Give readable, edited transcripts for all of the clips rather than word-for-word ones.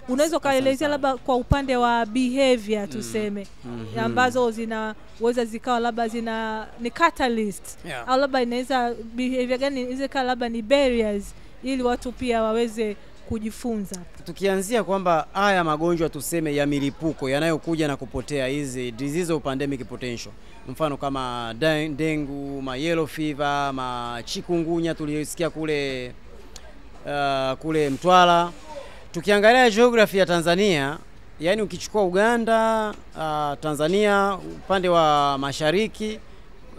unaweza kaelezea labda kwa upande wa behavior tuseme ambazo zinaweza zikawa labda ni catalyst au labda inaweza behavior gani inaweza kama labda ni barriers ili watu pia waweze kujifunza. Tukianzia kwamba haya magonjwa tuseme ya milipuko yanayokuja na kupotea, hizi disease of pandemic potential, mfano kama dengue, ma yellow fever, ma chikungunya tuliyosikia kule Mtwara. Tukiangalia geography ya Tanzania, yani ukichukua Uganda, Tanzania upande wa mashariki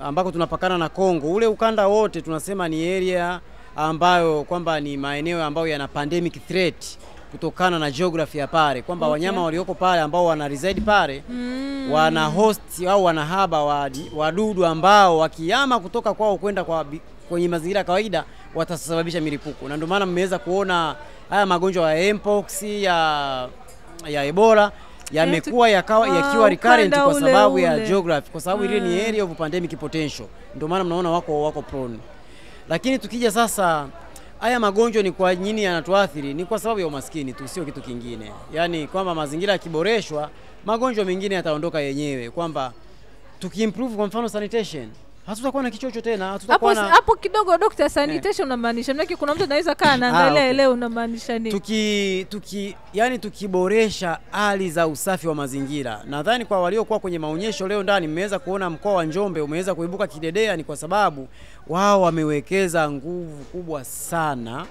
ambako tunapakana na Kongo, ule ukanda wote tunasema ni area ambayo kwamba ni maeneo ambayo yana pandemic threat kutokana na geography ya pale, kwamba wanyama walioko pale ambao wana reside pale wana host au wanahaba wadudu ambao wakihama kutoka kwao kwenda kwenye mazingira ya kawaida watasababisha milipuko. Na ndio maana mmeweza kuona haya magonjwa ya mpox ya Ebola yamekuwa yakiwa recurrent kwa sababu ya geography, kwa sababu ile ni area of pandemic potential. Ndio maana mnaona wako prone. Lakini tukija sasa, haya magonjwa ni kwa nini yanatuathiri? Ni kwa sababu ya umaskini tu, sio kitu kingine. Yani kwamba mazingira yakiboreshwa, magonjwa mengine yataondoka yenyewe, kwamba tukiimprove kwa mfano sanitation, hatutakuwa na kichocho tena, hatutakuwa na hapo kidogo. Dr. Sanitation unamaanisha nini? Kuna mtu anaweza kaa anaangalia leo unamaanisha nini? Tukiboresha hali za usafi wa mazingira. Nadhani kwa waliokuwa kwenye maonyesho leo ndani mmeweza kuona mkoa wa Njombe umeweza kuibuka kidedea, ni kwa sababu wao wamewekeza nguvu kubwa sana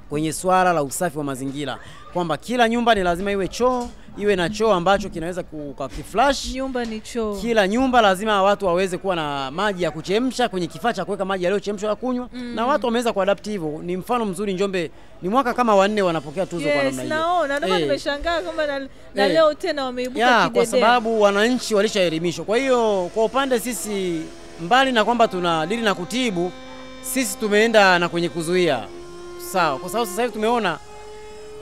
kwenye swala la usafi wa mazingira, kwamba kila nyumba ni lazima iwe na choo ambacho kinaweza kukiflash. Nyumba ni choo. Kila nyumba lazima watu waweze kuwa na maji ya kuchemsha kwenye kifaa cha kuweka maji yaliyochemshwa ya kunywa. Na watu wameweza kuadapt hivyo. Ni mfano mzuri. Njombe ni mwaka kama wa 4 wanapokea tuzo kwa namna hiyo. Naona ndio nimeshangaa kama na leo tena wameibuka kidedea. Kwa sababu wananchi walishaelimishwa. Kwa hiyo kwa upande sisi, mbali na kwamba tunadili na kutibu, sisi tumeenda na kwenye kuzuia. Sawa, kwa sababu sasa hivi tumeona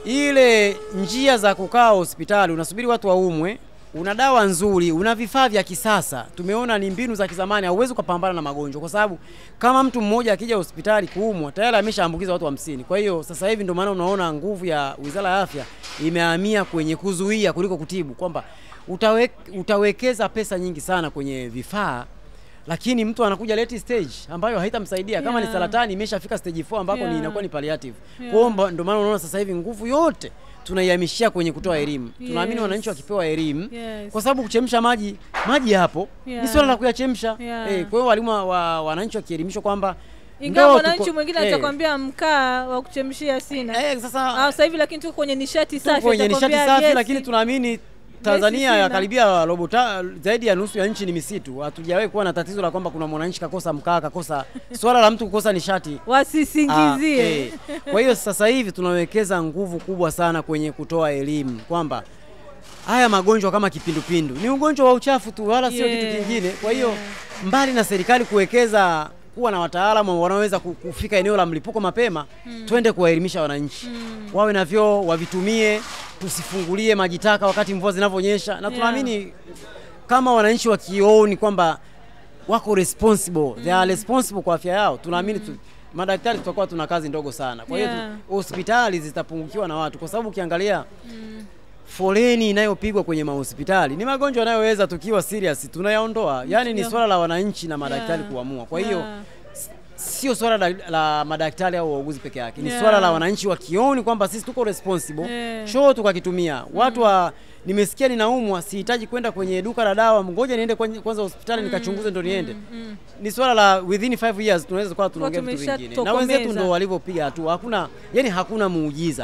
ile njia za kukaa hospitali, unasubiri watu waumwe, una dawa nzuri, una vifaa vya kisasa. Tumeona ni mbinu za kizamani, hauwezi kupambana na magonjwa, kwa sababu kama mtu mmoja akija hospitali kuumwa tayari ameshaambukiza watu 50. Kwa hiyo sasa hivi ndio maana unaona nguvu ya Wizara ya Afya imehamia kwenye kuzuia kuliko kutibu, kwamba utawekeza pesa nyingi sana kwenye vifaa, lakini mtu anakuja late stage ambayo haitamsaidia. Kama ni saratani imeshafika stage 4 ambako ni inakuwa ni palliative. Kwa hiyo ndio maana unaona sasa hivi nguvu yote tunaihamishia kwenye kutoa elimu. Tunaamini wananchi wakipewa elimu, kwa sababu kuchemsha maji hapo ni swala la kuyachemsha. Kwa hiyo walimu wa wananchi wakielimishwa kwamba ingawa wananchi mwingine atakwambia mkaa wa kuchemshia sina. Sasa hivi lakini tuko kwenye nishati safi, lakini tunaamini Tanzania ya karibia zaidi ya nusu ya nchi ni misitu. Hatujawahi kuwa na tatizo la kwamba kuna mwananchi kakosa mkaa, kakosa swala la mtu kukosa nishati. Wasisingizie. Kwa hiyo sasa hivi tunawekeza nguvu kubwa sana kwenye kutoa elimu, kwamba haya magonjwa kama kipindupindu ni ugonjwa wa uchafu tu, wala sio kitu kingine. Kwa hiyo mbali na serikali kuwekeza kuwa na wataalamu wanaweza kufika eneo la mlipuko mapema, twende kuwaelimisha wananchi. Wawe na vyoo, wavitumie, tusifungulie maji taka wakati mvua zinavonyesha. Na tunaamini kama wananchi wakioni kwamba wako responsible, they are responsible kwa afya yao, tunaamini madaktari tutakuwa tuna kazi ndogo sana. Kwa hiyo hospitali zitapungukiwa na watu, kwa sababu ukiangalia foleni inayopigwa kwenye mahospitali ni magonjwa yanayoweza tukiwa serious tunayaondoa. Yani ni swala la wananchi na madaktari kuamua. Kwa hiyo sio swala la madaktari au wauguzi peke yake. Ni swala la wananchi wakioni kwamba sisi tuko responsible, choo tukakitumia. Watu nimesikia ninaumwa, sihitaji kwenda kwenye duka la dawa, ngoja niende kwanza hospitali nikachunguze ndo niende. Ni swala la within 5 years tunaweza kwa tunaongea vitu vingine. Na wenzetu ndo walivyopiga hatua. Hakuna muujiza.